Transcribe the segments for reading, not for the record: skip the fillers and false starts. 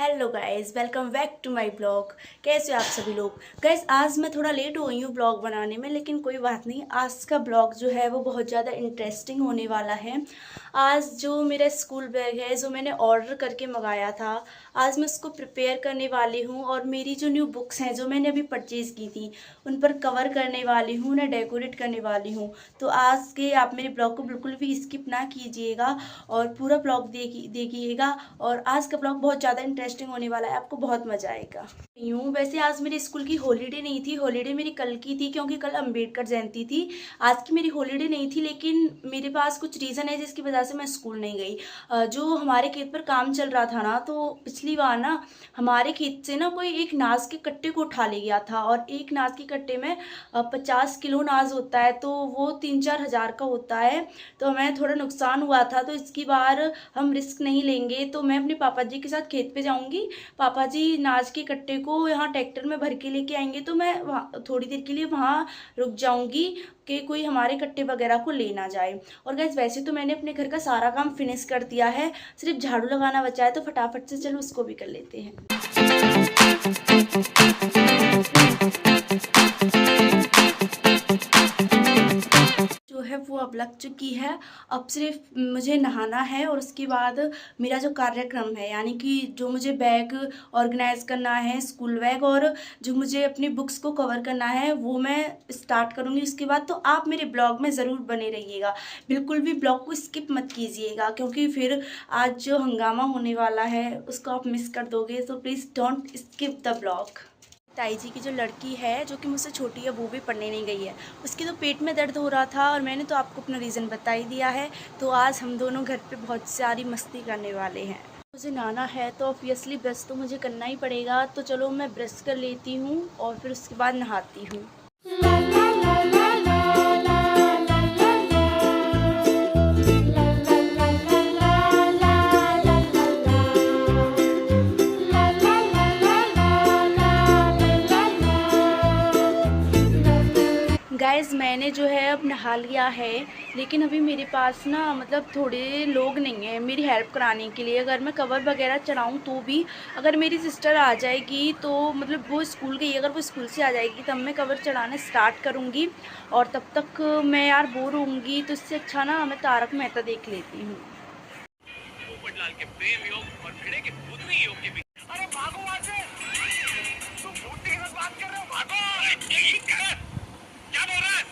Hello guys, welcome back to my blog. कैसे हो आप सभी लोग। गाइस आज मैं थोड़ा लेट हो गई हूँ ब्लॉग बनाने में, लेकिन कोई बात नहीं। आज का ब्लॉग जो है वो बहुत ज़्यादा इंटरेस्टिंग होने वाला है। आज जो मेरा स्कूल बैग है जो मैंने ऑर्डर करके मंगाया था, आज मैं उसको प्रिपेयर करने वाली हूँ और मेरी जो न्यू बुक्स हैं जो मैंने अभी परचेज़ की थी उन पर कवर करने वाली हूँ, उन्हें डेकोरेट करने वाली हूँ। तो आज के आप मेरे ब्लॉग को बिल्कुल भी स्किप ना कीजिएगा और पूरा ब्लॉग देखिएगा। और आज का ब्लॉग बहुत ज़्यादा इंटरेस्टिंग होने वाला है, आपको बहुत मजा आएगा। यूँ वैसे आज मेरे स्कूल की हॉलीडे नहीं थी, हॉलीडे मेरी कल की थी क्योंकि कल अंबेडकर जयंती थी। आज की मेरी हॉलीडे नहीं थी, लेकिन मेरे पास कुछ रीज़न है जिसकी वजह से मैं स्कूल नहीं गई। जो हमारे खेत पर काम चल रहा था ना, तो पिछली बार ना हमारे खेत से ना कोई एक नाज के कट्टे को उठा ले गया था और एक नाज के कट्टे में 50 किलो नाज होता है, तो वो 3-4 हज़ार का होता है। तो हमें थोड़ा नुकसान हुआ था, तो इसकी बार हम रिस्क नहीं लेंगे। तो मैं अपने पापा जी के साथ खेत पे जाऊंगी, पापा जी नाज के कट्टे को यहाँ ट्रैक्टर में भर के लेके आएंगे, तो मैं वहाँ थोड़ी देर के लिए वहाँ रुक जाऊंगी कि कोई हमारे कट्टे वगैरह को ले ना जाए। और गैस वैसे तो मैंने अपने घर का सारा काम फिनिश कर दिया है, सिर्फ झाड़ू लगाना बचा है, तो फटाफट से चलो उसको भी कर लेते हैं। जो है वो अब लग चुकी है, अब सिर्फ मुझे नहाना है और उसके बाद मेरा जो कार्यक्रम है, यानी कि जो मुझे बैग ऑर्गेनाइज करना है, स्कूल बैग, और जो मुझे अपनी बुक्स को कवर करना है वो मैं स्टार्ट करूँगी उसके बाद। तो आप मेरे ब्लॉग में ज़रूर बने रहिएगा, बिल्कुल भी ब्लॉग को स्किप मत कीजिएगा, क्योंकि फिर आज जो हंगामा होने वाला है उसको आप मिस कर दोगे। तो please don't skip the blog. ताई जी की जो लड़की है जो कि मुझसे छोटी है वो भी पढ़ने नहीं गई है, उसकी तो पेट में दर्द हो रहा था और मैंने तो आपको अपना रीज़न बता ही दिया है। तो आज हम दोनों घर पे बहुत सारी मस्ती करने वाले हैं। मुझे नहाना है तो ऑब्वियसली ब्रश तो मुझे करना ही पड़ेगा, तो चलो मैं ब्रश कर लेती हूँ और फिर उसके बाद नहाती हूँ। गाइज़ मैंने जो है अब नहा लिया है, लेकिन अभी मेरे पास ना मतलब थोड़े लोग नहीं हैं मेरी हेल्प कराने के लिए। अगर मैं कवर वगैरह चढ़ाऊँ तो भी, अगर मेरी सिस्टर आ जाएगी तो मतलब वो स्कूल गई, अगर वो स्कूल से आ जाएगी तब मैं कवर चढ़ाना स्टार्ट करूँगी और तब तक मैं यार बोर होंगी। तो इससे अच्छा ना मैं तारक मेहता देख लेती हूँ। पोपटलाल के प्रेम योग और भिड़े के बुद्धि योग के बीच। अरे भागो वहाँ से, तुम भूत के साथ बात कर रहे हो, भागो। क्या बोल रहा है?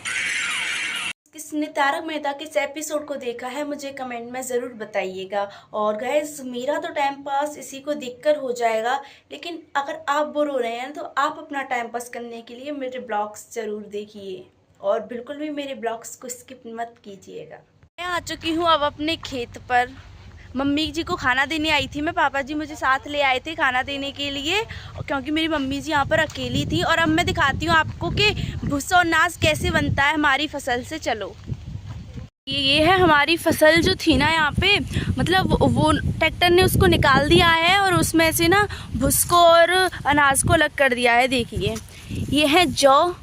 किसने तारक मेहता के इस एपिसोड को देखा है मुझे कमेंट में ज़रूर बताइएगा। और गाइस मेरा तो टाइम पास इसी को देखकर हो जाएगा, लेकिन अगर आप बोर हो रहे हैं तो आप अपना टाइम पास करने के लिए मेरे ब्लॉग्स ज़रूर देखिए और बिल्कुल भी मेरे ब्लॉग्स को स्किप मत कीजिएगा। मैं आ चुकी हूँ अब अपने खेत पर, मम्मी जी को खाना देने आई थी मैं, पापा जी मुझे साथ ले आए थे खाना देने के लिए, क्योंकि मेरी मम्मी जी यहाँ पर अकेली थी। और अब मैं दिखाती हूँ आपको कि भुस्सा और नाज कैसे बनता है हमारी फसल से। चलो ये है हमारी फसल जो थी ना यहाँ पे, मतलब वो ट्रैक्टर ने उसको निकाल दिया है और उसमें से ना भुस्को और अनाज को अलग कर दिया है। देखिए ये है जौ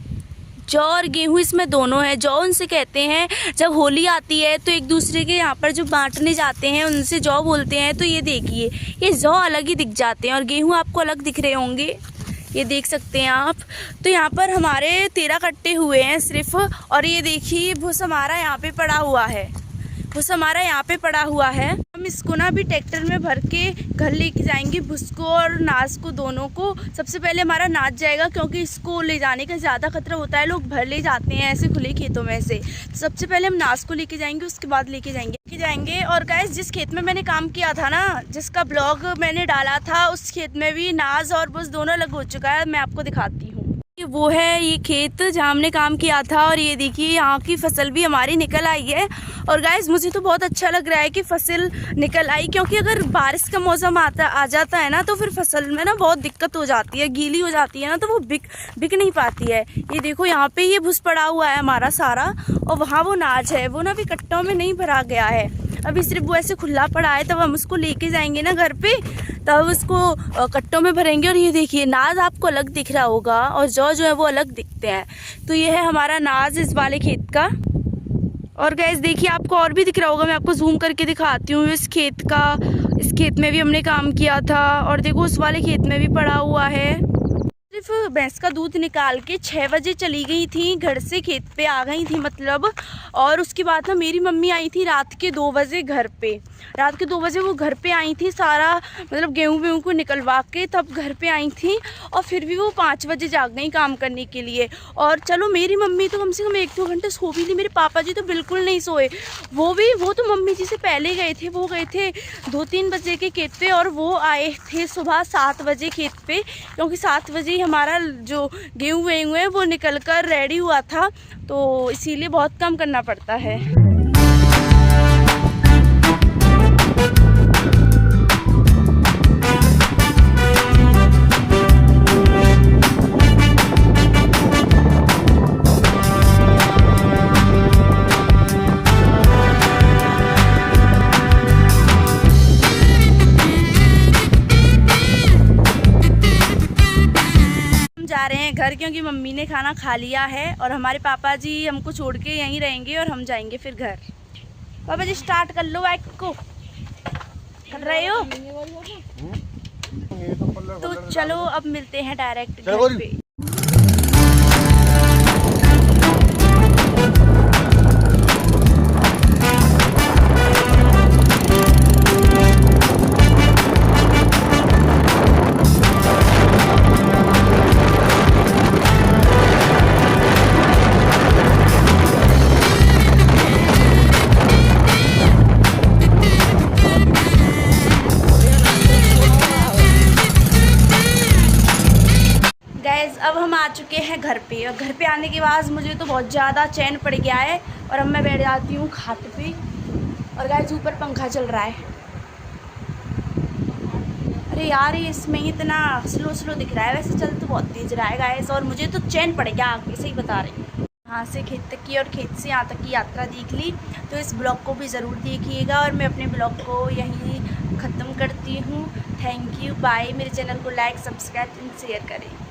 और गेहूँ, इसमें दोनों है। जौ उनसे कहते हैं जब होली आती है तो एक दूसरे के यहाँ पर जो बांटने जाते हैं उनसे जौ बोलते हैं। तो ये देखिए ये जौ अलग ही दिख जाते हैं और गेहूँ आपको अलग दिख रहे होंगे, ये देख सकते हैं आप। तो यहाँ पर हमारे 13 कट्टे हुए हैं सिर्फ, और ये देखिए भूस हमारा यहाँ पे पड़ा हुआ है, भूस हमारा यहाँ पे पड़ा हुआ है। हम इसको ना भी ट्रैक्टर में भर के घर लेके जाएंगे, भुस्को और नाज को दोनों को। सबसे पहले हमारा नाज जाएगा क्योंकि इसको ले जाने का ज़्यादा खतरा होता है, लोग भर ले जाते हैं ऐसे खुले खेतों में से। सबसे पहले हम नाज को लेके जाएंगे, उसके बाद लेके जाएंगे। और गाइस जिस खेत में मैंने काम किया था ना, जिसका ब्लॉग मैंने डाला था, उस खेत में भी नाज और भुस दोनों अलग हो चुका है। मैं आपको दिखाती हूँ, वो है ये खेत जहाँ हमने काम किया था और ये देखिए यहाँ की फसल भी हमारी निकल आई है। और गाइस मुझे तो बहुत अच्छा लग रहा है कि फसल निकल आई, क्योंकि अगर बारिश का मौसम आ जाता है ना तो फिर फसल में ना बहुत दिक्कत हो जाती है, गीली हो जाती है ना, तो वो बिक नहीं पाती है। ये देखो यहाँ पे ये भुस पड़ा हुआ है हमारा सारा, और वहाँ वो नाज है, वो ना अभी कट्टों में नहीं भरा गया है, अभी सिर्फ वो ऐसे खुला पड़ा है। तब हम उसको लेके जाएंगे ना घर पे, तब उसको कट्टों में भरेंगे। और ये देखिए नाज आपको अलग दिख रहा होगा और जौ जो है वो अलग दिखते हैं। तो ये है हमारा नाज इस वाले खेत का। और गैस देखिए आपको और भी दिख रहा होगा, मैं आपको जूम करके दिखाती हूँ इस खेत का। इस खेत में भी हमने काम किया था और देखो उस वाले खेत में भी पड़ा हुआ है। सिर्फ भैंस का दूध निकाल के 6 बजे चली गई थी, घर से खेत पे आ गई थी मतलब। और उसके बाद ना मेरी मम्मी आई थी रात के 2 बजे घर पे। रात के 2 बजे वो घर पे आई थी, सारा मतलब गेहूँ वेहूँ को निकलवा के तब घर पे आई थी। और फिर भी वो 5 बजे जाग गई काम करने के लिए। और चलो मेरी मम्मी तो कम से कम 1-2 घंटे सो भी ली, मेरे पापा जी तो बिल्कुल नहीं सोए। वो तो मम्मी जी से पहले गए थे, वो गए थे 2-3 बजे के खेत पे और वो आए थे सुबह 7 बजे खेत पे, क्योंकि 7 बजे हमारा जो गेहूँ वेहूँ है वो निकल कर रेडी हुआ था, तो इसीलिए बहुत कम करना पड़ता है। जा रहे हैं घर, क्योंकि मम्मी ने खाना खा लिया है और हमारे पापा जी हमको छोड़ के यहीं रहेंगे और हम जाएंगे फिर घर। पापा जी स्टार्ट कर लो, बाइक को कर रहे हो तो चलो अब मिलते हैं डायरेक्ट घर पे। अब हम आ चुके हैं घर पे और घर पे आने के बाद मुझे तो बहुत ज़्यादा चैन पड़ गया है और अब मैं बैठ जाती हूँ खाट पे। और गाइस ऊपर पंखा चल रहा है। अरे यार ये इसमें इतना स्लो दिख रहा है, वैसे चल तो बहुत तेज रहा है गाइस। और मुझे तो चैन पड़ गया आगे से ही बता रही हूँ। यहाँ से खेत तक की और खेत से यहाँ तक की यात्रा देख ली, तो इस ब्लॉग को भी ज़रूर देखिएगा। और मैं अपने ब्लॉग को यहीं ख़त्म करती हूँ। Thank you, bye. मेरे चैनल को लाइक, सब्सक्राइब एंड शेयर करें।